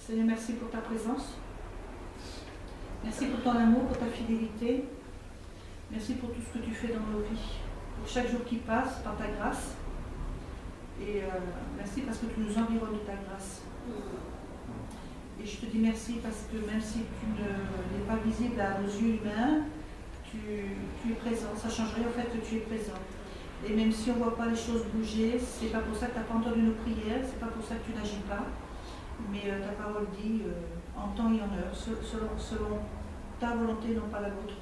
Seigneur, merci pour ta présence. Merci pour ton amour, pour ta fidélité. Merci pour tout ce que tu fais dans nos vies, pour chaque jour qui passe, par ta grâce. Et merci parce que tu nous environnes de ta grâce. Et je te dis merci parce que même si tu n'es pas visible à nos yeux humains, tu es présent. Ça ne change rien au fait que tu es présent. Et même si on ne voit pas les choses bouger, c'est pas pour ça que tu n'as pas entendu nos prières, c'est pas pour ça que tu n'agis pas. Mais ta parole dit en temps et en heure, selon ta volonté, non pas la vôtre.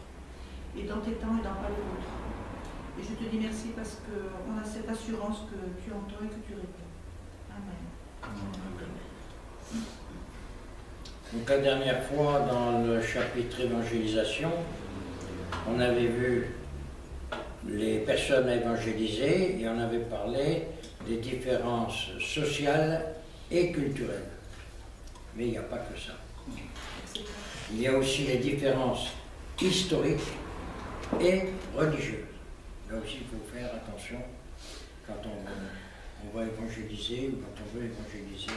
Et dans tes temps et dans pas les vôtres. Et je te dis merci parce qu'on a cette assurance que tu entends et que tu réponds. Amen. Donc la dernière fois, dans le chapitre évangélisation, on avait vu les personnes à évangéliser et on avait parlé des différences sociales et culturelles. Mais il n'y a pas que ça. Il y a aussi les différences historiques et religieuses. Là aussi, il faut faire attention quand on va évangéliser ou quand on veut évangéliser,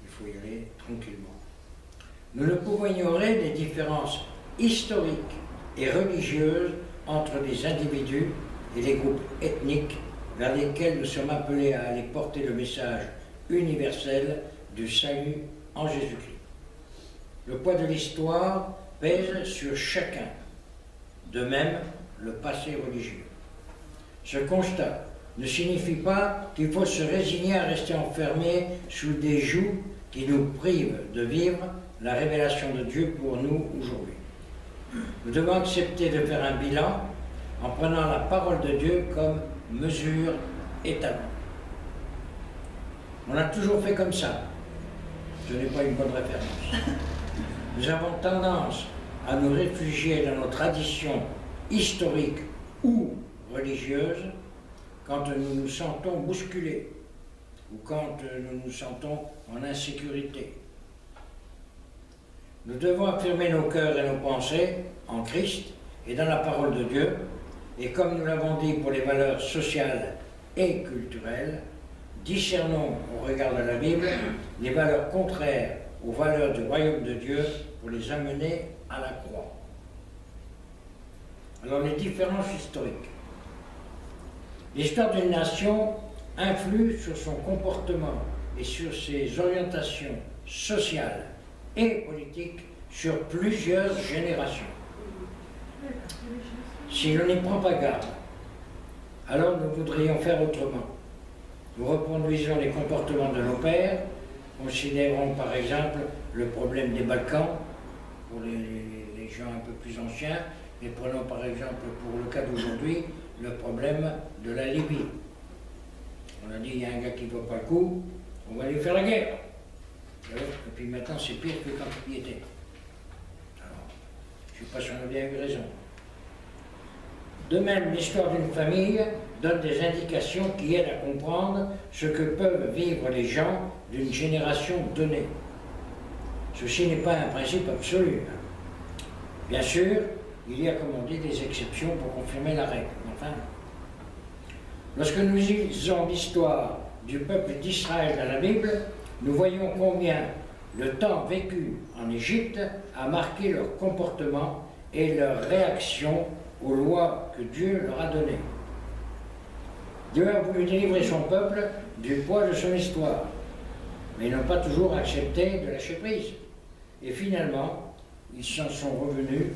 il faut y aller tranquillement. Nous ne pouvons ignorer les différences historiques et religieuses entre les individus et les groupes ethniques vers lesquels nous sommes appelés à aller porter le message universel du salut en Jésus-Christ. Le poids de l'histoire pèse sur chacun, de même le passé religieux. Ce constat ne signifie pas qu'il faut se résigner à rester enfermé sous des jougs qui nous privent de vivre la révélation de Dieu pour nous aujourd'hui. Nous devons accepter de faire un bilan en prenant la parole de Dieu comme mesure étalon. On a toujours fait comme ça. Ce n'est pas une bonne référence. Nous avons tendance à nous réfugier dans nos traditions historiques ou religieuses quand nous nous sentons bousculés ou quand nous nous sentons en insécurité. Nous devons affirmer nos cœurs et nos pensées en Christ et dans la parole de Dieu, et comme nous l'avons dit pour les valeurs sociales et culturelles, discernons au regard de la Bible les valeurs contraires aux valeurs du royaume de Dieu pour les amener à la croix. Alors les différences historiques. L'histoire d'une nation influe sur son comportement et sur ses orientations sociales et politiques sur plusieurs générations. Si l'on n'y prend pas garde, alors nous voudrions faire autrement. Nous reproduisons les comportements de nos pères, considérons par exemple le problème des Balkans, pour les gens un peu plus anciens, et prenons par exemple pour le cas d'aujourd'hui, le problème de la Libye. On a dit, il y a un gars qui ne vaut pas le coup, on va lui faire la guerre. Et puis maintenant, c'est pire que quand il y était. Alors, je ne sais pas si on a bien eu raison. De même, l'histoire d'une famille donne des indications qui aident à comprendre ce que peuvent vivre les gens d'une génération donnée. Ceci n'est pas un principe absolu. Bien sûr, il y a, comme on dit, des exceptions pour confirmer la règle. Enfin, lorsque nous lisons l'histoire du peuple d'Israël dans la Bible, nous voyons combien le temps vécu en Égypte a marqué leur comportement et leur réaction aux lois que Dieu leur a données. Dieu a voulu délivrer son peuple du poids de son histoire, mais ils n'ont pas toujours accepté de lâcher prise. Et finalement, ils s'en sont revenus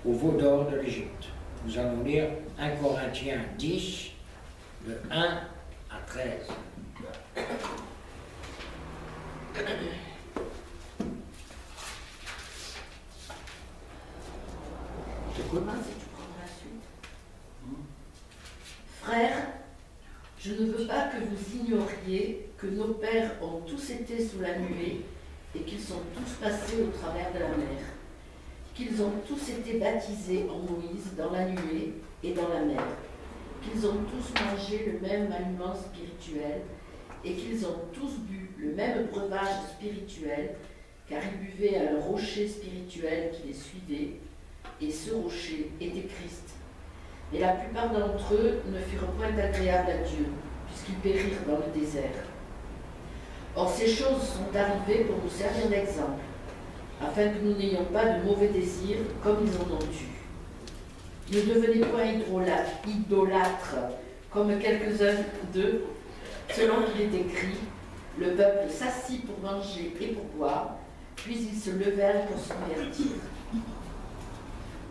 au veau d'or de l'Égypte. Nous allons lire 1 Corinthiens 10, de 1 à 13. Frères, je ne veux pas que vous ignoriez que nos pères ont tous été sous la nuée et qu'ils sont tous passés au travers de la mer, qu'ils ont tous été baptisés en Moïse dans la nuée et dans la mer, qu'ils ont tous mangé le même aliment spirituel et qu'ils ont tous bu le même breuvage spirituel, car ils buvaient à leur rocher spirituel qui les suivait, et ce rocher était Christ. Mais la plupart d'entre eux ne furent point agréables à Dieu, puisqu'ils périrent dans le désert. Or, ces choses sont arrivées pour nous servir d'exemple, afin que nous n'ayons pas de mauvais désirs comme ils en ont eu. Ne devenez point idolâtres, comme quelques-uns d'eux, selon qu'il est écrit, le peuple s'assit pour manger et pour boire, puis ils se levèrent pour se convertir.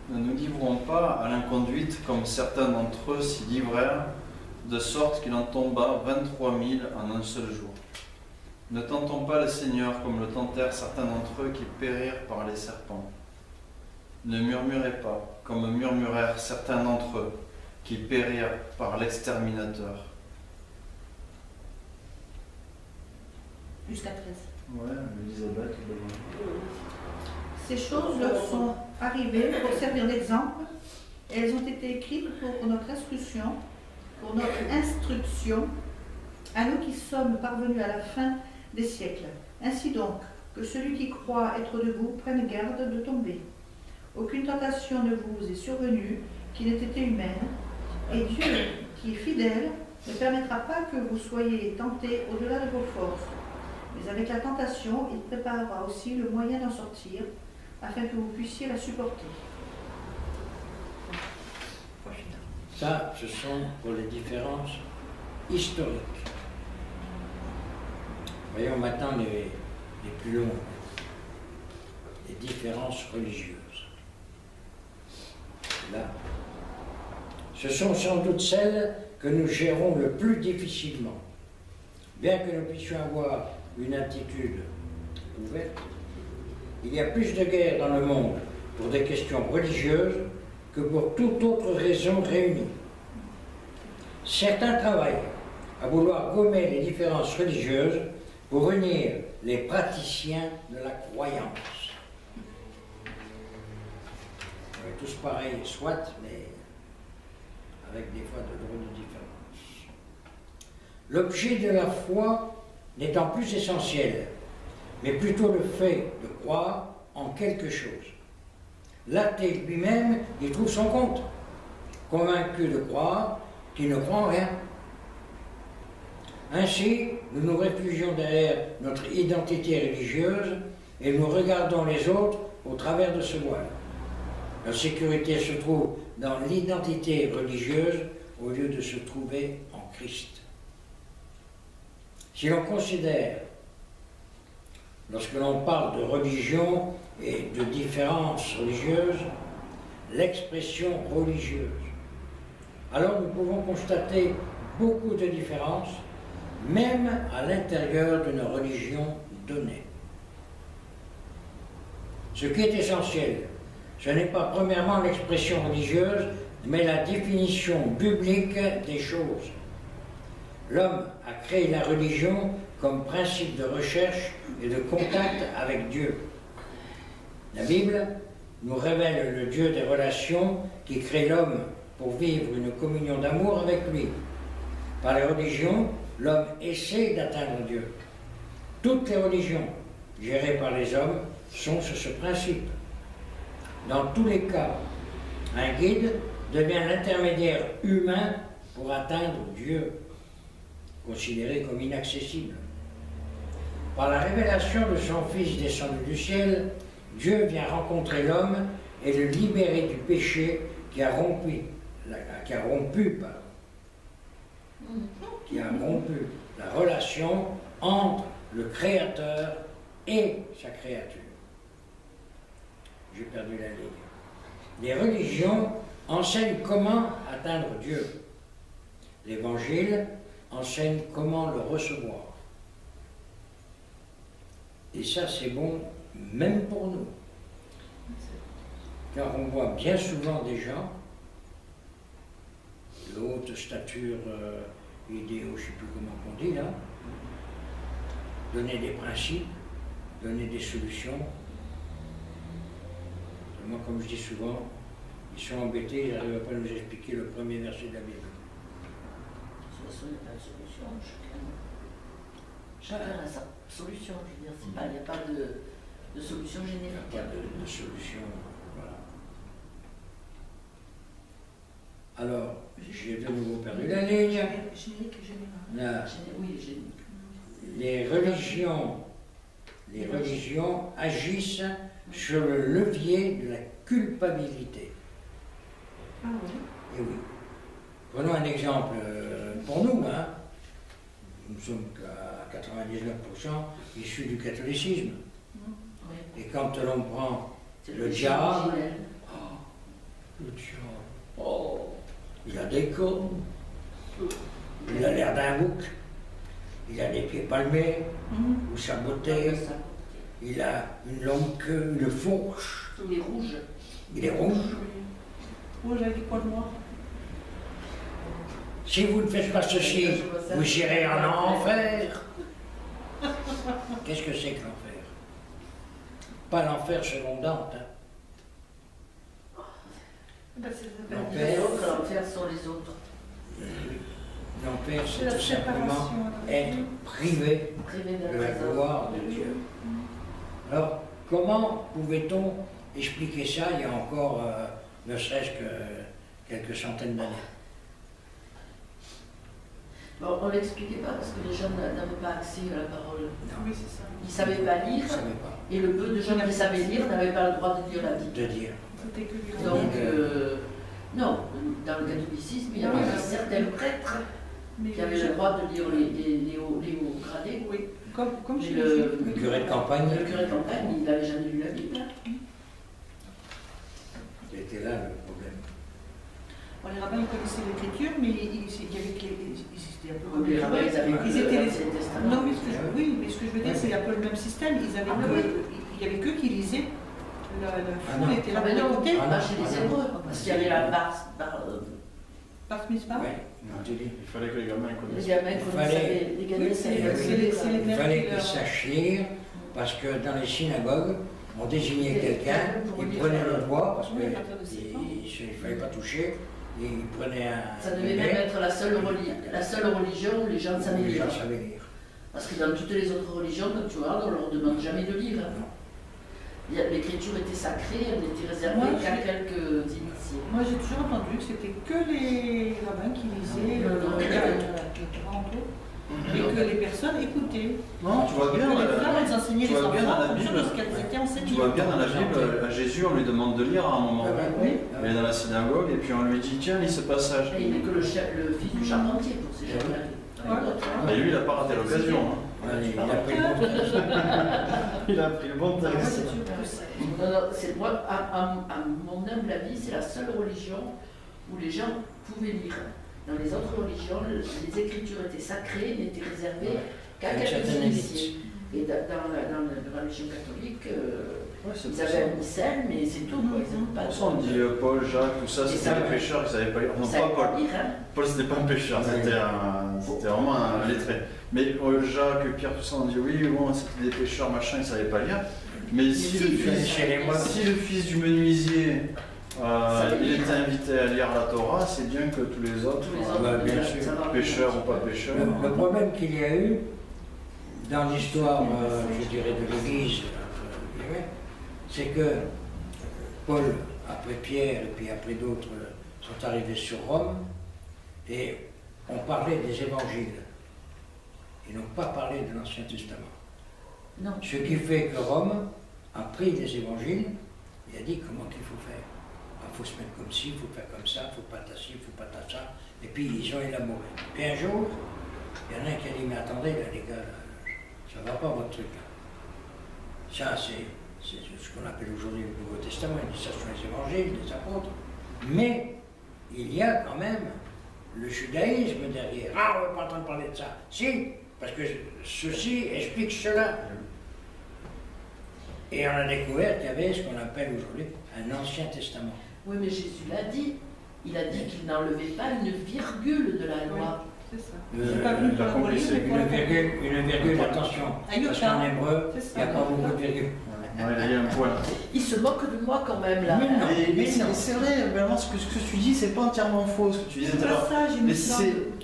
Ne nous livrons pas à l'inconduite comme certains d'entre eux s'y livrèrent, de sorte qu'il en tomba 23 000 en un seul jour. Ne tentons pas le Seigneur comme le tentèrent certains d'entre eux qui périrent par les serpents. Ne murmurez pas comme murmurèrent certains d'entre eux qui périrent par l'exterminateur. Jusqu'à 13. Ouais, Elisabeth. Ces choses leur sont arrivées pour servir d'exemple, et elles ont été écrites pour notre instruction, à nous qui sommes parvenus à la fin des siècles. Ainsi donc, que celui qui croit être debout prenne garde de tomber. Aucune tentation ne vous est survenue qui n'ait été humaine, et Dieu, qui est fidèle, ne permettra pas que vous soyez tentés au-delà de vos forces. Mais avec la tentation, il préparera aussi le moyen d'en sortir, afin que vous puissiez la supporter. Ça, ce sont pour les différences historiques. Voyons maintenant les plus longues, les différences religieuses. Là, ce sont sans doute celles que nous gérons le plus difficilement. Bien que nous puissions avoir une attitude ouverte, il y a plus de guerres dans le monde pour des questions religieuses que pour toute autre raison réunie. Certains travaillent à vouloir gommer les différences religieuses pour unir les praticiens de la croyance. On est tous pareils, soit, mais avec des fois de drôles de différences. L'objet de la foi n'étant plus essentiel, mais plutôt le fait de croire en quelque chose. L'athée lui-même y trouve son compte, convaincu de croire qu'il ne croit en rien. Ainsi, nous nous réfugions derrière notre identité religieuse et nous regardons les autres au travers de ce voile. La sécurité se trouve dans l'identité religieuse au lieu de se trouver en Christ. Si l'on considère, lorsque l'on parle de religion et de différences religieuses, l'expression religieuse, alors nous pouvons constater beaucoup de différences, même à l'intérieur d'une religion donnée. Ce qui est essentiel, ce n'est pas premièrement l'expression religieuse, mais la définition biblique des choses. L'homme a créé la religion comme principe de recherche et de contact avec Dieu. La Bible nous révèle le Dieu des relations qui crée l'homme pour vivre une communion d'amour avec lui. Par les religions, l'homme essaie d'atteindre Dieu. Toutes les religions gérées par les hommes sont sur ce principe. Dans tous les cas, un guide devient l'intermédiaire humain pour atteindre Dieu, considéré comme inaccessible. Par la révélation de son Fils descendu du ciel, Dieu vient rencontrer l'homme et le libérer du péché qui a rompu la relation entre le Créateur et sa créature. J'ai perdu la ligne. Les religions enseignent comment atteindre Dieu. L'Évangile enseigne comment le recevoir. Et ça, c'est bon même pour nous. Car on voit bien souvent des gens de haute stature idéaux, je ne sais plus comment on dit là, donner des principes, donner des solutions. Moi, comme je dis souvent, ils sont embêtés, ils n'arrivent pas à nous expliquer le premier verset de la Bible. Ce n'est pas de solution, chacun a sa solution, je veux dire, il n'y a pas de solution générique. Il n'y a pas de solution, voilà. Alors, j'ai de nouveau perdu la ligne. Générique et général. Oui, générique. les religions agissent sur le levier de la culpabilité. Ah oui. Et oui. Prenons un exemple pour nous, hein. Nous sommes à 99% issus du catholicisme. Oui. Et quand l'on prend C'est le péché diable, originel. le diable, oh, il a des cornes, il a l'air d'un bouc, il a des pieds palmés ou sabotés, il a une longue queue, une fourche, Il est rouge. il est rouge. Rouge avec des poils noirs. Si vous ne faites pas ceci, vous irez en enfer. Qu'est-ce que c'est que l'enfer? Pas l'enfer selon Dante. Hein. Ben, c'est Les autres, l'enfer sont les autres. L'enfer, c'est c'est la tout simplement séparation. être privé Privé de d'un la trésor. gloire de Dieu. Alors, comment pouvait-on expliquer ça il y a encore, ne serait-ce que quelques centaines d'années? Bon, on ne l'expliquait pas parce que les gens n'avaient pas accès à la parole. Oui, c'est ça. Ils ne savaient pas lire, Je ne savais pas et le peu de gens qui savaient lire n'avaient pas le droit de lire la Bible. de dire. C'était que lui. Donc, non, dans le catholicisme, il y avait certains prêtres Mais qui avaient le droit de lire les hauts gradés. Oui, comme Mais chez le, Le curé de campagne, le curé de campagne, il n'avait jamais lu la Bible. c'était là le problème. Bon, les rabbins ils connaissaient l'écriture, mais ils étaient un peu comme Les rabbins, ils avaient Ils lu étaient l'Ancien Testament. Non, mais oui, mais ce que je veux dire, c'est un peu le même système. Ils avaient Ah, que, oui. il y avait que qui lisaient. Le Ah, fond non. était Ah là ben pour non, écouter. pas chez les Hébreux, parce qu'il y avait la barre. Par Smith-Bar. Ouais, on te dit. Il fallait que les gamins Les connaissent. gamins connaissaient les gamins Oui, savaient c'est lire. les Il mères fallait qui qu'ils leur- sachent lire, parce que dans les synagogues, on désignait C'était quelqu'un, pour il lire. prenait le doigt, parce Oui, qu'il à partir de 7 ans. ne fallait pas toucher, et il prenait un. Ça devait même être la seule religion où les gens savaient Les lire. gens savaient lire. Parce que dans toutes les autres religions, quand tu regardes, on leur demande jamais de lire. Non. L'écriture était sacrée, elle n'était réservée Moi, qu'à quelques initiés. Moi, j'ai toujours entendu que c'était que les rabbins qui lisaient, Non, non, le Coran, et que les personnes écoutaient. Non, tu vois Et bien, que les femmes, elles enseignaient tu les vois bien dans enfants la en fonction Bible, de ce qu'elles étaient enseignées. tu vois bien dans la Bible, à Jésus, on lui demande de lire à un moment. Ah ouais, Oui. ah Il est dans la synagogue et puis on lui dit tiens, lis ce passage. Et il n'est que le fils du charpentier pour ces gens-là. Mais lui, il n'a pas raté l'occasion. Hein. Allez, il a pris le bon texte. Il a pris le bon Ah, texte. c'est sûr que c'est- Non, non, c'est moi, à mon humble avis, c'est la seule religion où les gens pouvaient lire. Dans les autres religions, les écritures étaient sacrées, n'étaient réservées qu'à Une quelques certaine initiés. élite. Et dans la religion catholique, Ouais, c'est ils pour avaient ça. un missel, mais c'est tout. Quoi. Ils n'avaient pas Pour ça, on dit Paul, Jacques, tout ça, Et c'était ça, des ouais. pêcheurs, ils savaient pas lire. Ils Non, savaient pas pas Paul. lire, hein. Paul, c'était pas un pêcheur, c'était vraiment un lettré. Mais Jacques, Pierre, tout ça, on dit oui, bon, c'était des pêcheurs, machin, ils savaient pas lire. Mais si le fils du menuisier, il était invité à lire la Torah, c'est bien que tous les autres, Tous les autres, bah, bien déjà, sûr. ça va. pêcheurs ou pas pêcheurs. Le problème qu'il y a eu dans l'histoire, je dirais, de l'Église, c'est que Paul, après Pierre et puis après d'autres, sont arrivés sur Rome et on parlait des évangiles. Ils n'ont pas parlé de l'Ancien Testament. Non. Ce qui fait que Rome a pris les évangiles et a dit comment il faut faire. Il faut se mettre comme ci, il faut faire comme ça, il ne faut pas tasser, il ne faut pas tasser ça. Et puis ils ont élaboré. Puis un jour, il y en a un qui a dit mais attendez là, les gars, là, ça ne va pas votre truc. Là. Ça c'est ce qu'on appelle aujourd'hui le Nouveau Testament. Il dit ça sont les évangiles, les apôtres. Mais il y a quand même le judaïsme derrière. Ah, on n'est pas en train de parler de ça. Si, parce que ceci explique cela. Et on a découvert qu'il y avait ce qu'on appelle aujourd'hui un Ancien Testament. Oui, mais Jésus l'a dit. Il a dit qu'il n'enlevait pas une virgule de la loi. C'est ça. Euh, C'est pas venu pour la compris, police, c'est mais pour la Une virgule, attention, parce qu'en hébreu, C'est il ça. n'y a pas beaucoup de virgules. Ouais, il y a un point. Il se moque de moi quand même là. Mais non. hein. Mais Mais non. c'est vrai, vraiment, ce que tu dis, c'est pas entièrement faux, ce que tu disais tout à l'heure.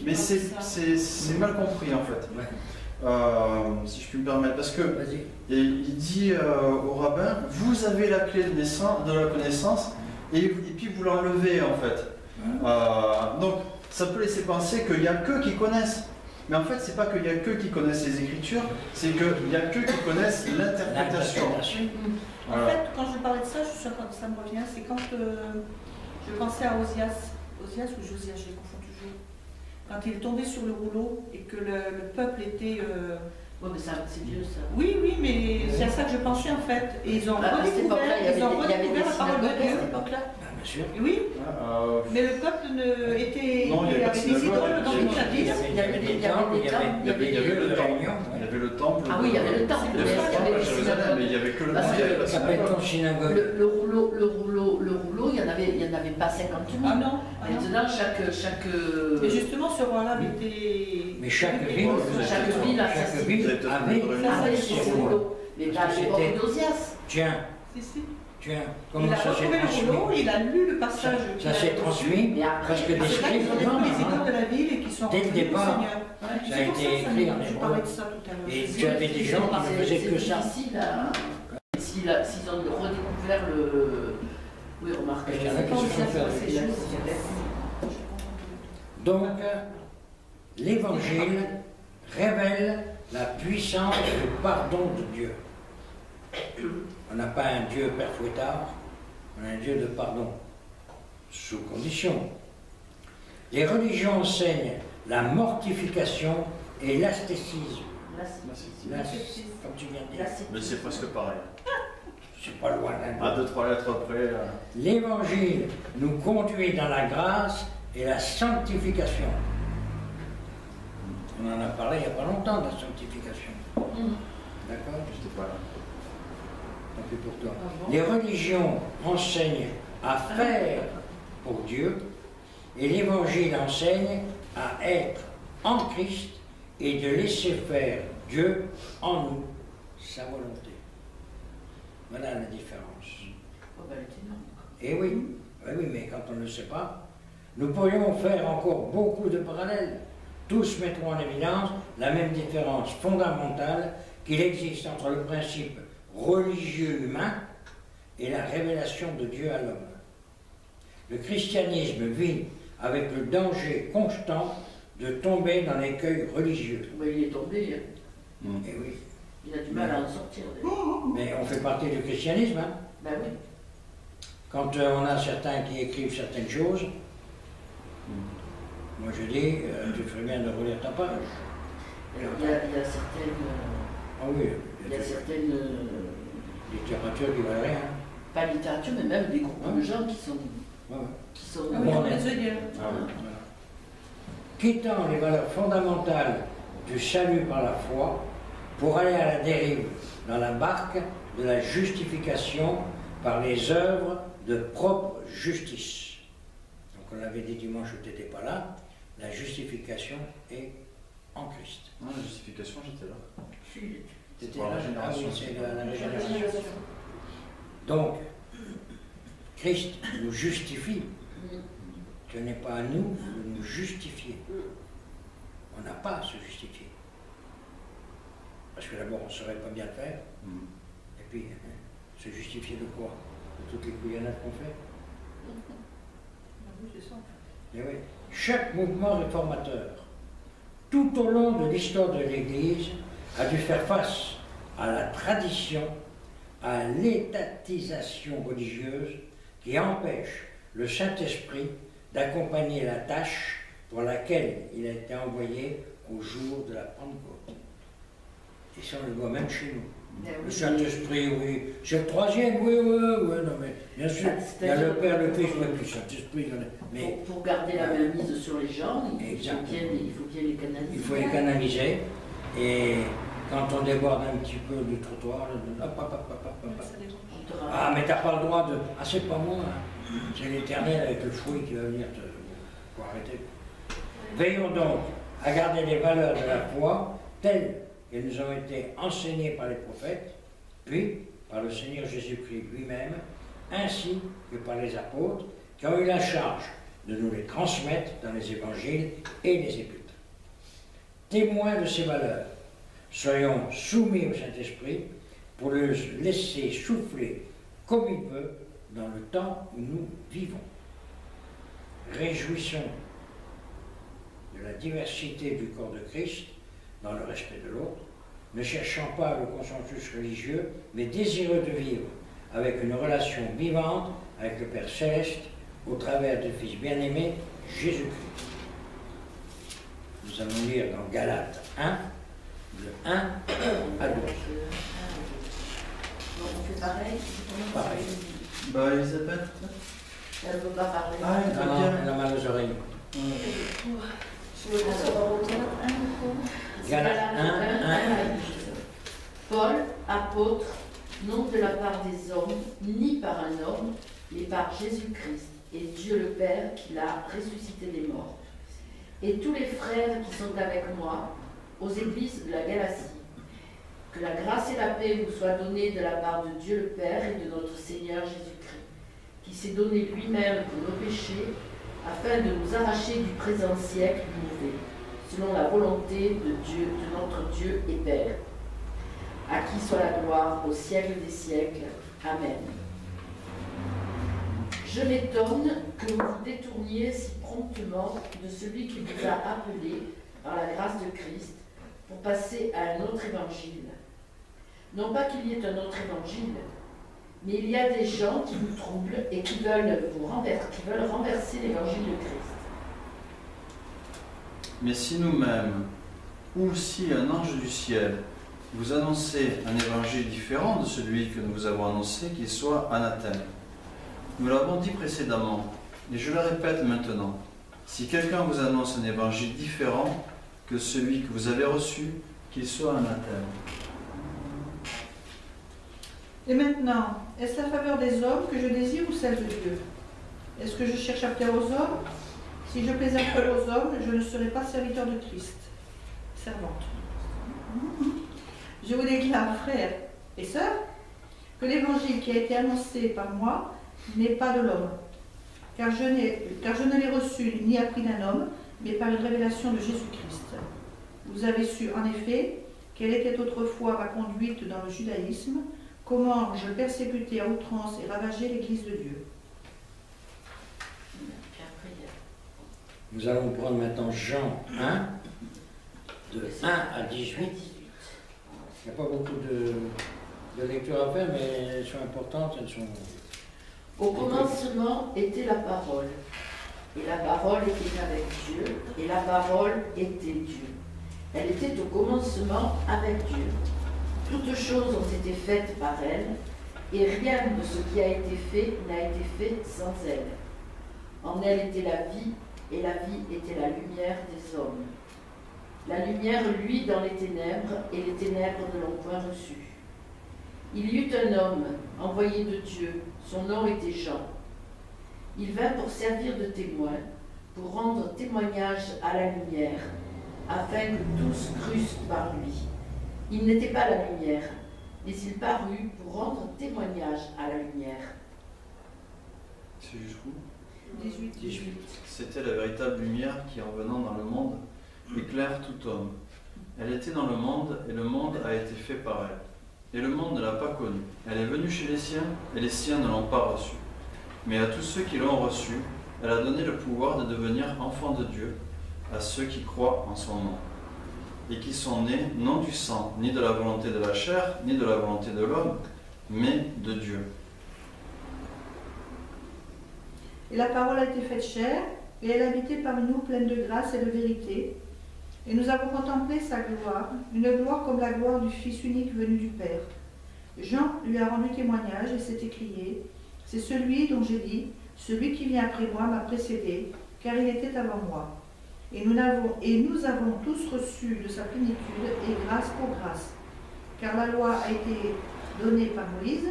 Mais c'est mal compris en fait. Ouais. Si je puis me permettre, parce que Vas-y. il dit au rabbin, vous avez la clé de la connaissance, et puis vous l'enlevez en fait. Donc ça peut laisser penser qu'il n'y a qu'eux qui connaissent. Mais en fait, c'est pas qu'il y a que qui connaissent les Écritures, c'est qu'il y a que qui connaissent l'interprétation. En fait, quand je parlais de ça, ça me revient, c'est quand je pensais à Osias ou Josias, je les confonds toujours. Quand il est tombé sur le rouleau et que le peuple était... Oui, mais c'est vieux ça. Oui, mais c'est à ça que je pensais en fait. Et ils ont redécouvert la parole de Dieu. À cette époque-là. Bien sûr. Oui, mais le peuple avait des idoles dans toute la ville. Il y avait des temples. Il y avait le temple. Ah oui, il y avait le temple. Mais il n'y avait que le temple. Ça s'appelle ton synagogue. Le rouleau, il n'y en avait pas 50 000. Ah non. Maintenant, chaque... Mais justement, ce roi-là était... Mais chaque ville avait ses rouleaux. Mais pas à l'époque d'Osias. Tiens, comment il a ça s'est retrouvé le transmis? rouleau, il a lu le passage. Ça s'est transmis parce que des C'est là qu'ils ont scribes, découvert les idoles de la ville et qui sont dès le rentrés au départ, Seigneur. ça a été écrit en Je hébreu. parlais de ça tout à l'heure. Et tu avais des gens qui ne faisaient que ça. S'ils ont redécouvert le... Oui, remarque. Il y en a qui se sont fait. Donc, l'évangile révèle la puissance du pardon de Dieu. On n'a pas un Dieu père fouettard, on a un Dieu de pardon, sous condition. Les religions enseignent la mortification et l'ascétisme. Comme tu viens de dire. Mais c'est presque pareil. C'est pas loin d'un À 2-3 lettres près. L'évangile nous conduit dans la grâce et la sanctification. On en a parlé il n'y a pas longtemps de la sanctification. D'accord? J'étais pas là. Tant pis pour toi. Les religions enseignent à faire pour Dieu et l'évangile enseigne à être en Christ et de laisser faire Dieu en nous sa volonté. Voilà la différence. Et oui, mais quand on ne le sait pas, nous pourrions faire encore beaucoup de parallèles. Tous mettront en évidence la même différence fondamentale qu'il existe entre le principe religieux humain et la révélation de Dieu à l'homme. Le christianisme vit avec le danger constant de tomber dans l'écueil religieux. Mais il est tombé. Et oui. Il a du mal à en sortir. Mais on fait partie du christianisme. Hein. Ben oui. Quand on a certains qui écrivent certaines choses, moi je dis, tu ferais bien de relire ta page. Il y a certaines... Ah oui, il y a certaines... littérature qui valent rien. Pas littérature, mais même des groupes de gens qui sont... Qui sont Ah oui, on les œillères. Voilà. Quittant les valeurs fondamentales du salut par la foi pour aller à la dérive dans la barque de la justification par les œuvres de propre justice. Donc on l'avait dit dimanche où tu n'étais pas là, la justification est en Christ. Non, la justification, j'étais là. C'était pour la là, régénération. ah oui, c'est la régénération. Donc, Christ nous justifie. Ce n'est pas à nous de nous justifier. On n'a pas à se justifier. Parce que d'abord, on ne saurait pas bien le faire. Et puis, se justifier de quoi? De toutes les couillonnades qu'on fait? Oui, c'est ça. Et oui. Chaque mouvement réformateur, tout au long de l'histoire de l'Église, a dû faire face à la tradition, à l'étatisation religieuse qui empêche le Saint-Esprit d'accompagner la tâche pour laquelle il a été envoyé au jour de la Pentecôte. Et ça, on le voit même chez nous. Le Saint-Esprit, oui. C'est le troisième, oui, non, mais bien sûr, il y a le Père, le Fils, mais puis le Saint-Esprit. Mais pour garder la mainmise sur les gens, il faut bien les canaliser. Il faut les canaliser. Et quand on déborde un petit peu du trottoir, ah, mais t'as pas le droit de. Ah, c'est pas moi, hein. C'est l'Éternel avec le fouet qui va venir te. Faut arrêter. Veillons donc à garder les valeurs de la foi telles qu'elles nous ont été enseignées par les prophètes, puis par le Seigneur Jésus-Christ lui-même, ainsi que par les apôtres, qui ont eu la charge de nous les transmettre dans les évangiles et les épîtres. Témoins de ces valeurs, soyons soumis au Saint-Esprit pour le laisser souffler comme il veut dans le temps où nous vivons. Réjouissons de la diversité du corps de Christ dans le respect de l'autre, ne cherchant pas le consensus religieux, mais désireux de vivre avec une relation vivante avec le Père Céleste au travers du Fils bien-aimé, Jésus-Christ. Nous allons lire dans Galates 1, de 1 à 12. Bon, on fait pareil. Pareil. Bah, Elisabeth, Elle ne veut pas parler. Ah, elle Non, va non, bien. elle a mal aux oreilles. Je veux savoir Galates 1, 1 à 12. Paul, apôtre, non de la part des hommes, ni par un homme, mais par Jésus-Christ et Dieu le Père qui l'a ressuscité des morts. Et tous les frères qui sont avec moi aux églises de la Galatie. Que la grâce et la paix vous soient données de la part de Dieu le Père et de notre Seigneur Jésus-Christ, qui s'est donné lui-même pour nos péchés, afin de nous arracher du présent siècle mauvais, selon la volonté de Dieu, de notre Dieu et Père, à qui soit la gloire au siècle des siècles. Amen. Je m'étonne que vous vous détourniez si promptement de celui qui vous a appelé par la grâce de Christ pour passer à un autre évangile. Non pas qu'il y ait un autre évangile, mais il y a des gens qui vous troublent et qui veulent renverser l'évangile de Christ. Mais si nous-mêmes, ou si un ange du ciel, vous annoncez un évangile différent de celui que nous vous avons annoncé, qu'il soit anathème. Nous l'avons dit précédemment, et je le répète maintenant, si quelqu'un vous annonce un évangile différent que celui que vous avez reçu, qu'il soit anathème. Et maintenant, est-ce la faveur des hommes que je désire ou celle de Dieu? Est-ce que je cherche à plaire aux hommes? Si je plais à plaire aux hommes, je ne serai pas serviteur de Christ. Servante. Je vous déclare, frères et sœurs, que l'évangile qui a été annoncé par moi n'est pas de l'homme, car je ne l'ai reçu ni appris d'un homme, mais par une révélation de Jésus-Christ. Vous avez su en effet quelle était autrefois ma conduite dans le judaïsme, comment je persécutais à outrance et ravageais l'Église de Dieu. Nous allons prendre maintenant Jean 1, de 1 à 18. Il n'y a pas beaucoup de lectures à faire, mais elles sont importantes, elles sont... Au commencement était la parole, et la parole était avec Dieu, et la parole était Dieu. Elle était au commencement avec Dieu. Toutes choses ont été faites par elle, et rien de ce qui a été fait n'a été fait sans elle. En elle était la vie, et la vie était la lumière des hommes. La lumière luit dans les ténèbres, et les ténèbres ne l'ont point reçue. Il y eut un homme, envoyé de Dieu, son nom était Jean. Il vint pour servir de témoin, pour rendre témoignage à la lumière, afin que tous crussent par lui. Il n'était pas la lumière, mais il parut pour rendre témoignage à la lumière. C'est jusqu'où? 18. C'était la véritable lumière qui, en venant dans le monde, éclaire tout homme. Elle était dans le monde, et le monde a été fait par elle. Et le monde ne l'a pas connue. Elle est venue chez les siens, et les siens ne l'ont pas reçue. Mais à tous ceux qui l'ont reçue, elle a donné le pouvoir de devenir enfants de Dieu, à ceux qui croient en son nom, et qui sont nés non du sang, ni de la volonté de la chair, ni de la volonté de l'homme, mais de Dieu. Et la parole a été faite chair, et elle habitait parmi nous pleine de grâce et de vérité. Et nous avons contemplé sa gloire, une gloire comme la gloire du Fils unique venu du Père. Jean lui a rendu témoignage et s'est écrié, « C'est celui dont j'ai dit, celui qui vient après moi m'a précédé, car il était avant moi. » Et nous avons tous reçu de sa plénitude et grâce pour grâce. Car la loi a été donnée par Moïse,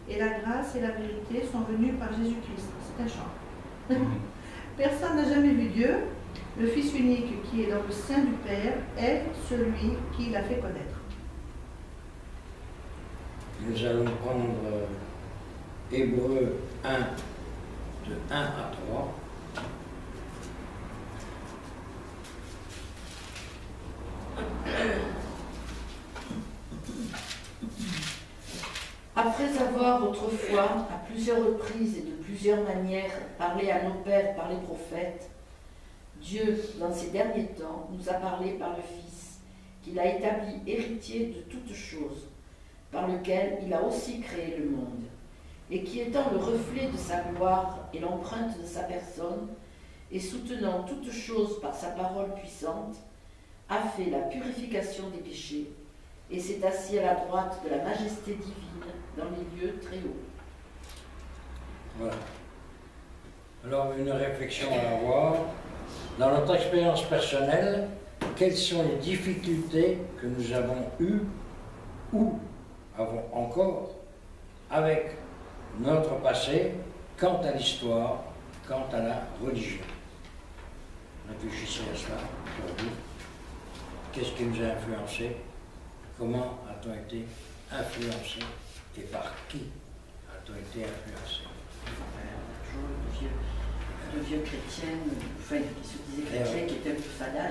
et la grâce et la vérité sont venues par Jésus-Christ. C'est un chant. Personne n'a jamais vu Dieu. Le Fils unique qui est dans le sein du Père est celui qui l'a fait connaître. Nous allons prendre Hébreux 1, de 1 à 3. Après avoir autrefois, à plusieurs reprises et de plusieurs manières, parlé à nos pères par les prophètes, Dieu, dans ces derniers temps, nous a parlé par le Fils, qu'il a établi héritier de toutes choses, par lequel il a aussi créé le monde, et qui étant le reflet de sa gloire et l'empreinte de sa personne, et soutenant toutes choses par sa parole puissante, a fait la purification des péchés, et s'est assis à la droite de la majesté divine dans les lieux très hauts. Voilà. Alors, une réflexion à avoir. Dans notre expérience personnelle, quelles sont les difficultés que nous avons eues ou avons encore avec notre passé quant à l'histoire, quant à la religion? Réfléchissez à cela pour vous. Qu'est-ce qui nous a influencé? Comment a-t-on été influencé? Et par qui a-t-on été influencé? Toujours de vieux chrétiens, enfin, qui se disaient chrétiens, qui étaient un peu fadas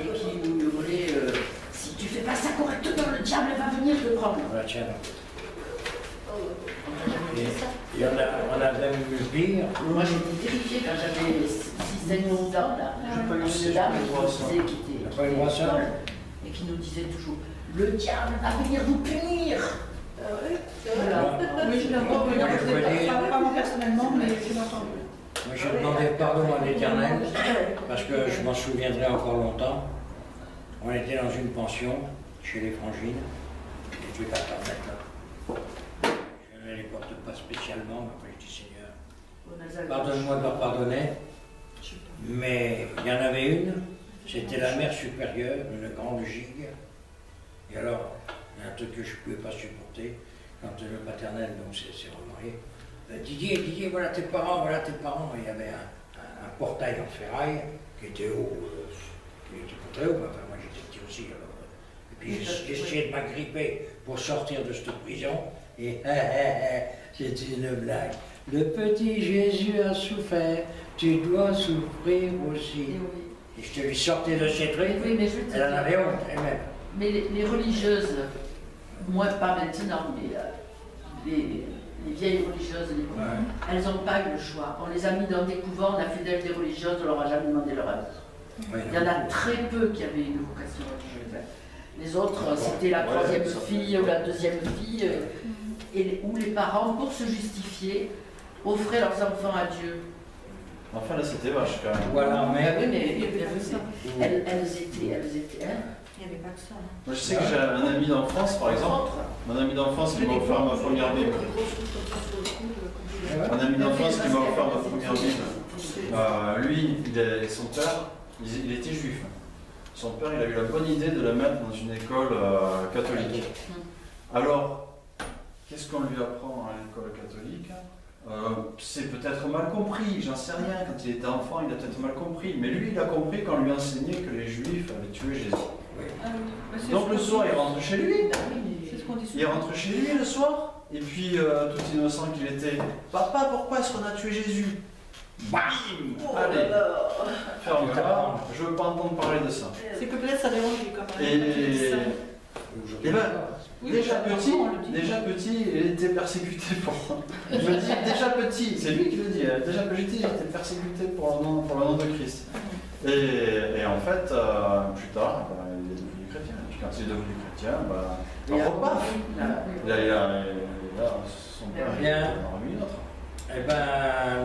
et qui nous hurlaient si tu fais pas ça correctement, le diable va venir te prendre. Voilà, tiens. Et on a même eu pire. Moi j'étais terrifiée quand j'avais 6 ans, là. Une dame qui nous disait, qui était à l'école, et qui nous disait toujours le diable va venir vous punir. Voilà. Oui, je l'ai entendu. Pas moi personnellement, mais je l'ai entendu. Moi, je demandais pardon à l'Éternel, parce que je m'en souviendrai encore longtemps. On était dans une pension, chez les Frangines, et je vais pas permettre là. Je ne les porte pas spécialement, mais après je dis Seigneur, pardonne-moi de leur pardonner. Mais il y en avait une, c'était la mère supérieure, une grande gigue. Et alors, il y a un truc que je ne pouvais pas supporter, quand le paternel s'est remarié. Didier, voilà tes parents, voilà tes parents. Il y avait un portail en ferraille qui était haut, qui était pas très haut, mais enfin moi j'étais petit aussi. Alors, et puis j'ai essayé de m'agripper pour sortir de cette prison, et c'était une blague. Le petit Jésus a souffert, tu dois souffrir aussi. Et je te lui sortais de ces trucs, elle en avait honte elle-même. Mais les religieuses, moi pas maintenant, mais les vieilles religieuses, elles n'ont pas eu le choix. On les a mis dans des couvents, on a fait d'elles des religieuses, on leur a jamais demandé leur avis. Oui, il y en a très peu qui avaient une vocation religieuse. Les autres, c'était la troisième fille ou la deuxième fille, où les parents, pour se justifier, offraient leurs enfants à Dieu. Enfin là c'était vache quand même. Voilà, mais... Oui, mais elles étaient... Hein. Il n'y avait pas que ça. Moi je sais que j'ai un ami d'enfance par exemple, mon ami d'enfance qui m'a offert ma première Bible. Un ami d'enfance qui m'a offert ma première Bible. Lui, son père, il était juif. Son père, il a eu la bonne idée de la mettre dans une école catholique. Alors, qu'est-ce qu'on lui apprend à l'école catholique? C'est peut-être mal compris, j'en sais rien. Quand il était enfant, il a peut-être mal compris. Mais lui, il a compris qu'on lui enseignait que les juifs avaient tué Jésus. Donc le soir, il rentre chez lui. Il rentre chez lui le soir. Et puis, tout innocent qu'il était, papa, pourquoi est-ce qu'on a tué Jésus? Bam! Allez, ferme-la, je veux pas entendre parler de ça. C'est que peut-être ça dérange quand même. Et ben, déjà petit, il était persécuté pour... Je me dis, déjà petit, c'est lui qui le dit, déjà petit, il était persécuté pour le nom de Christ. Et en fait, plus tard, il est devenu chrétien. Puis quand il est devenu chrétien, repaf, il a son père, il en a mis une autre. Eh bien,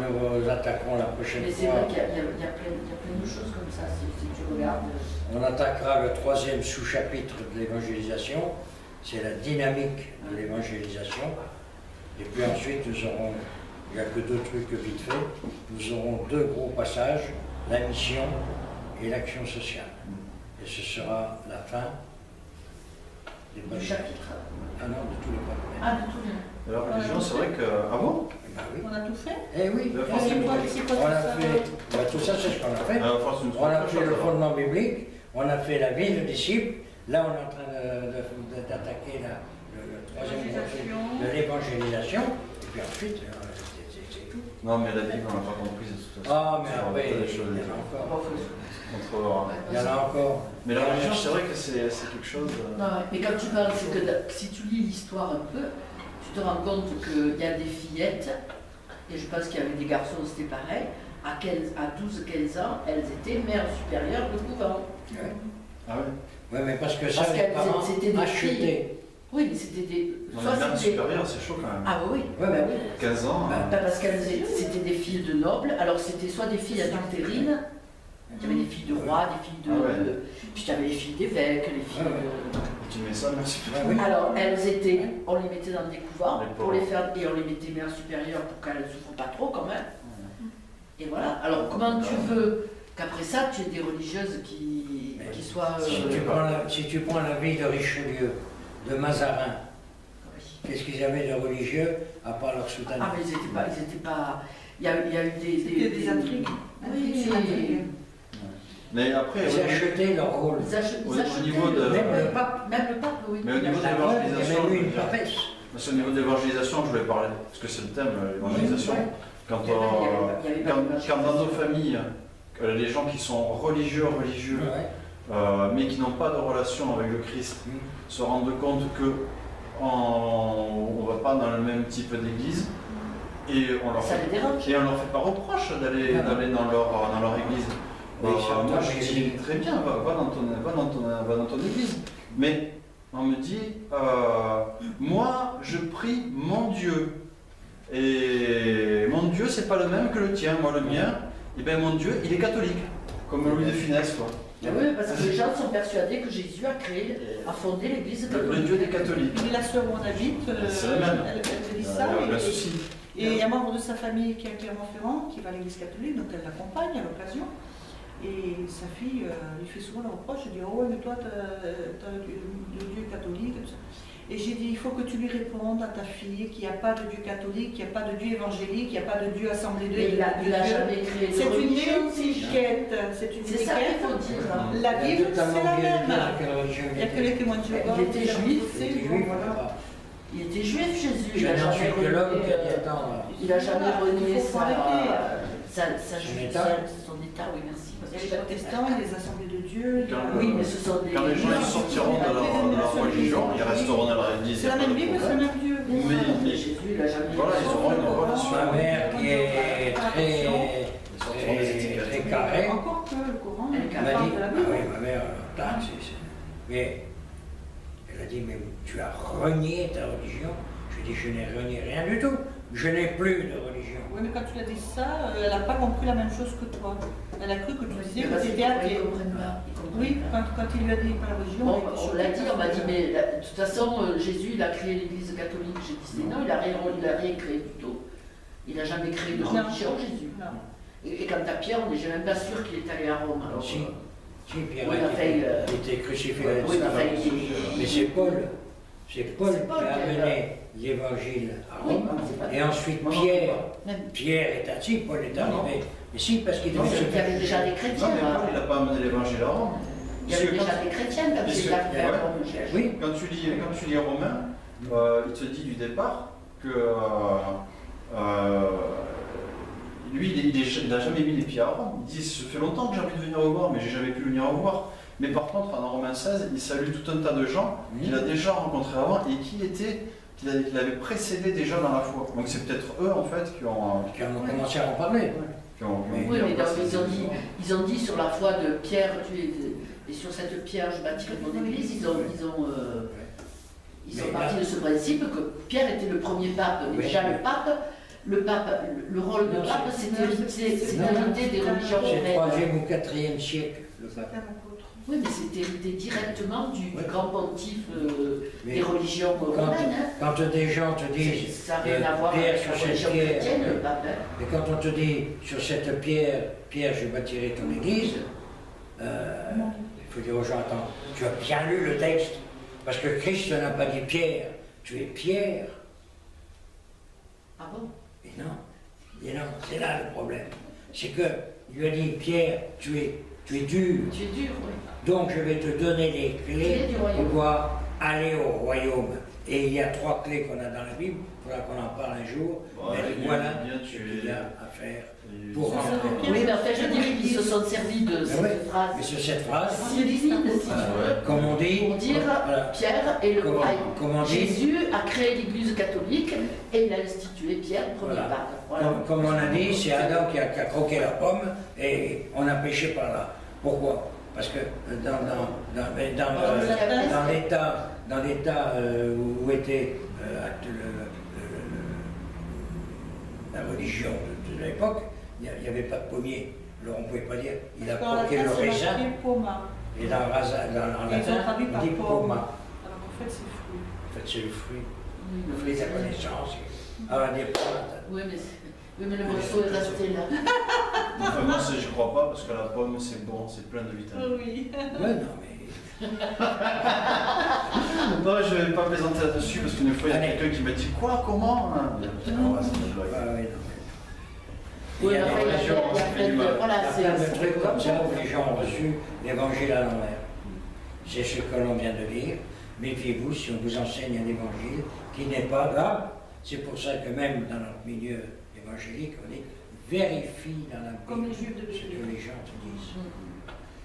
nous attaquerons la prochaine fois. Mais c'est vrai qu'il y a plein de choses comme ça, si tu regardes. On attaquera le 3e sous-chapitre de l'évangélisation, c'est la dynamique de l'évangélisation. Et puis ensuite, nous aurons, il n'y a que 2 trucs vite fait, nous aurons 2 gros passages, la mission et l'action sociale. Et ce sera la fin des chapitres. Ah non, de tous les papiers. Ah, de tous les. La religion, c'est vrai que... Ah bon? Ben oui. On a tout fait. Eh oui, C'est quoi on a ça? fait, tout ça c'est ce qu'on a fait. On a fait le fondement biblique, on a fait la vie de disciple, là on est en train d'attaquer le 3e groupe de l'évangélisation, et puis ensuite, c'est tout. Non mais la Bible on l'a pas comprise de toute façon. Ah mais après, il y en a encore. Il y en a encore. Mais la religion, c'est vrai que c'est quelque chose... Mais quand tu parles, c'est que si tu lis l'histoire un peu, tu te rends compte qu'il y a des fillettes, et je pense qu'il y avait des garçons, c'était pareil, à 12-15 ans, elles étaient mères supérieures de couvent. Ah ouais. Oui, mais parce que ça, Parce les qu'elles parents c'était des filles. achetaient. Oui, mais c'était des. On est bien supérieur, c'est chaud quand même. Ah oui, Ouais, bah ouais. oui. 15 ans. Bah, parce qu'elles c'était des filles de nobles, alors c'était soit des filles adultérines, il y avait des filles de rois, des filles de. Ah ouais. Puis il y avait les filles d'évêques, les filles Ah ouais. Tu mets ça, merci. Oui. Alors elles étaient, on les mettait dans des couvents Les pour pauvres. les faire, et on les mettait mères supérieures pour qu'elles ne souffrent pas trop quand même. Et voilà. Alors comment tu veux qu'après ça tu aies des religieuses qui soient. Si tu prends la vie de Richelieu, de Mazarin, qu'est-ce qu'ils avaient de religieux à part leur soutane? Ah mais ils étaient pas. Il y a eu Des intrigues. Oui. Mais après, Ils achetaient leur rôle. Ils achetaient au niveau de- Même le pape. Même le pape, oui. Mais au niveau de La preuve, il y a l'évangélisation, même eu je veux une dire, papesse. c'est au niveau de l'évangélisation, je voulais parler, parce que c'est le thème, l'évangélisation. Ouais. Quand, Il y avait pas quand dans nos familles, les gens qui sont religieux, Ouais. mais qui n'ont pas de relation avec le Christ, Mm. se rendent compte que on ne va pas dans le même type d'église et on leur Ça les dérange. leur fait pas reproche d'aller Ah non. dans leur église. Oui, ça, moi oui, je dis très bien, va dans ton église. Mais on me dit, moi je prie mon Dieu. Et mon Dieu c'est pas le même que le tien. Moi le mien, et bien mon Dieu il est catholique. Comme Louis de Funès quoi. Ah oui, parce que les gens sont persuadés que Jésus a fondé l'église Le catholique. Dieu des catholiques. Et la sœur où on habite, C'est la même. elle te dit Il ça. n'y a aucun Et souci. il y a un membre de sa famille qui est à Clermont-Ferrand, qui va à l'église catholique, donc elle l'accompagne à l'occasion. Et sa fille lui fait souvent le reproche, elle dit oh ouais, mais toi, t'as le Dieu catholique. Tout ça. Et j'ai dit il faut que tu lui répondes à ta fille qu'il n'y a pas de Dieu catholique, qu'il n'y a pas de Dieu évangélique, qu'il n'y a pas de Dieu assemblée de Mais il a Dieu. jamais créé de C'est une religion. étiquette, c'est une C'est ça qu'il étiquette. faut dire. hein. La Bible, c'est la même. Quelle religion Il n'y a que les témoins de Jéhovah. Il était juif, Il était juif, voilà. Il était juif, Jésus. Je Il a n'en jamais suis que l'homme qui a dit renié, attendre. il a jamais renié Il faut arrêter. son état, oui, merci. Il y a les protestants, il y a les assemblées de Dieu. il y a- Oui, mais ce sont des. Quand les gens ils sortiront de leur religion, ils resteront dans leur église. C'est la même Bible, c'est le même Dieu. Mais Jésus, il a jamais. Voilà, ils auront une relation. Ma mère qui est Ils sortiront des étiquettes. très carrée, Encore que le Coran, Elle il elle m'a parle dit, de la ah Bible. oui, ma mère, mais elle a dit, mais tu as renié ta religion. Je lui ai dit, je n'ai renié rien du tout. Je n'ai plus de religion. Oui, mais quand tu as dit ça, elle n'a pas compris la même chose que toi. Elle a cru que tu disais que Parce tu qu'ils étais athée. ne comprennent pas. ils comprennent Oui, pas. quand il lui a dit pas la religion, Bon, elle était on choquée l'a dit, on m'a parce dit, que- mais de toute façon, Jésus, il a créé l'église catholique. J'ai dit, c'est non, il a rien créé du tout. Il n'a jamais créé de Non. religion, Jésus. Non. Et quant à Pierre, on n'est même pas sûr qu'il est allé à Rome. Alors, Si, si, Pierre oui, a enfin, été crucifié à oui, mais enfin, l'esclavage. Mais c'est Paul C'est qui Paul a qui a- amené l'évangile à Oui, Rome. c'est pas- Et ensuite Non, non, Pierre, Même. Pierre est ainsi, Paul est Non, non. arrivé. Mais si, parce qu'il Non, devait se il y avait déjà des Non, chrétiens. mais Paul, il n'a pas amené l'évangile à Rome. Il y avait Parce que déjà des chrétiens quand Parce il est que- arrivé à ouais. Rome. j'ai- Oui, Quand tu lis Romain, il te dit du départ que lui, il n'a jamais mis les pieds à Rome. Il dit, ça fait longtemps que j'ai envie de venir vous voir, mais j'ai jamais pu venir vous voir. Mais par contre, dans Romains 16, il salue tout un tas de gens qu'il a déjà rencontrés avant et qu'il avait précédé déjà dans la foi. Donc c'est peut-être eux, en fait, qui ont... qui ont commencé à en parler. Oui, mais ils ont dit sur la foi de Pierre, et sur cette pierre je bâtirai mon église, ils sont Mais partis là- de ce principe que Pierre était le premier pape. Et Oui. déjà le rôle de Non, pape, c'est- c'était hérité des religions C'est romaines. 3e ou 4e siècle, le pape. C'est un apôtre. Oui, mais c'était hérité directement du Ouais. grand pontife Mais des religions romaines. hein. quand des gens te disent Ça n'a rien à voir Pierre avec sur la cette religion pierre, chrétienne, le pape. hein. et quand on te dit sur cette pierre, Pierre, je bâtirai ton église, il faut dire aux gens, attends, tu as bien lu le texte, parce que Christ n'a pas dit Pierre, tu es Pierre. Ah bon? Et non, c'est là le problème. C'est que il lui a dit Pierre, tu es dur, Tu es dur, oui. donc je vais te donner les Clés clés du pour royaume. pouvoir aller au royaume. Et il y a 3 clés qu'on a dans la Bible, il faudra qu'on en parle un jour, Ouais, mais voilà ce tu qu'il y a à faire Et pour Ça, rentrer. ça Oui, mais en fait, je dirais qu'ils se sont servis de cette ouais. phrase Mais sur cette phrase, divine, si tu Ah, veux, ouais. comme on dit, pour dire voilà, Pierre est le Comment- païen. comment on dit Jésus a créé l'Église catholique et il a institué Pierre, premier Voilà. pape. Voilà. comme on a dit, c'est Adam qui a croqué la pomme et on a péché par là. Pourquoi? Parce que dans l'état où était la religion de l'époque, il n'y avait pas de pommier. Alors on ne pouvait pas dire il a Dans la croqué tête, le c'est raisin. marqué poma. Et dans en Ils ont latin, traduit on par dit pomme. poma. Alors en fait, c'est fruit. En fait, c'est le fruit. Oui, Le fruit de la connaissance. Ah, on va dire poma. oui, mais le morceau est resté là. Enfin, moi, je crois pas parce que la pomme, c'est bon, c'est plein de vitamines. Oui. Ouais, non, mais. Non, je vais pas plaisanter là-dessus parce qu'une fois, il y a Allez. quelqu'un qui m'a dit quoi, comment hein c'est une blague. Ah, ouais, non, mais- Oui, Il y a enfin, des il y a régions, plein ça fait du de- mal. voilà, Il y a plein de c'est trucs comme ça où les gens ont reçu l'évangile à l'envers. C'est ce que l'on vient de lire. Méfiez-vous si on vous enseigne un évangile qui n'est pas là. C'est pour ça que même dans notre milieu évangélique, on dit vérifie dans la Bible Comme les Juifs de ce que Béthune. les gens te disent.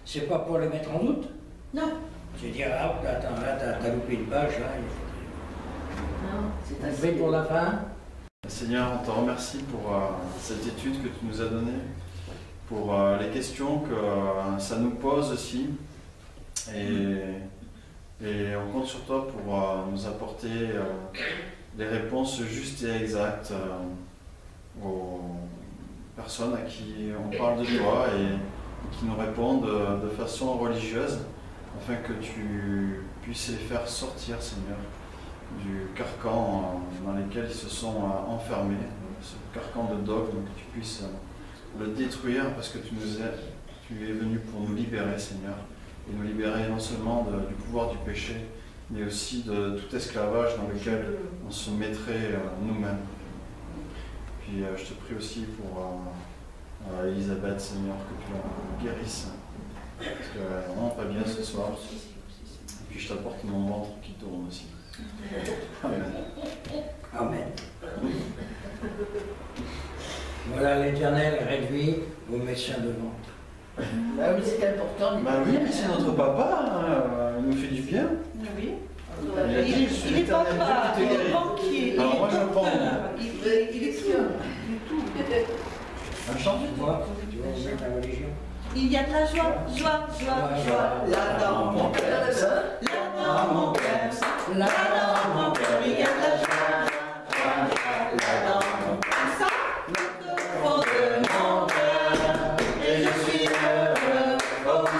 C'est pas pour le mettre en doute. Non, C'est dire, ah, attends, là, t'as loupé une page, là. non, c'est On assez. prie pour la fin. Seigneur, on te remercie pour cette étude que tu nous as donnée, pour les questions que ça nous pose aussi. Et on compte sur toi pour nous apporter des réponses justes et exactes aux personnes à qui on parle de toi et qui nous répondent de façon religieuse, afin que tu puisses les faire sortir, Seigneur, du carcan dans lequel ils se sont enfermés, ce carcan de dogme, que tu puisses le détruire, parce que tu es venu pour nous libérer, Seigneur, et nous libérer non seulement du pouvoir du péché, mais aussi de tout esclavage dans lequel on se mettrait nous-mêmes. Puis je te prie aussi pour Elisabeth, Seigneur, que tu la guérisses, parce qu'elle n'est vraiment pas bien ce soir. Et puis je t'apporte mon ventre qui tourne aussi. Amen. Amen. Voilà, l'Éternel réduit vos médecins de ventre. Bah oui, c'est important. Bah oui, mais c'est notre papa, hein, il nous fait du bien. Oui. Il a dit, je suis Il est l'Éternel papa, Dieu qui il te est guérit. banquier, il Alors est moi, je docteur, prends. il est sûr, il est tout. Un chant, tu vois vous mettre la religion. Il y a de la joie, là dans mon cœur, là dans mon cœur, là dans mon cœur, il y a de la joie, là dans mon cœur, ça, au fond de mon cœur, et je suis heureux,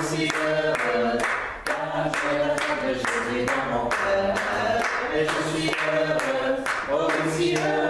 aussi heureux, car j'ai la foi de Jésus dans mon cœur, et je suis heureux, aussi heureux.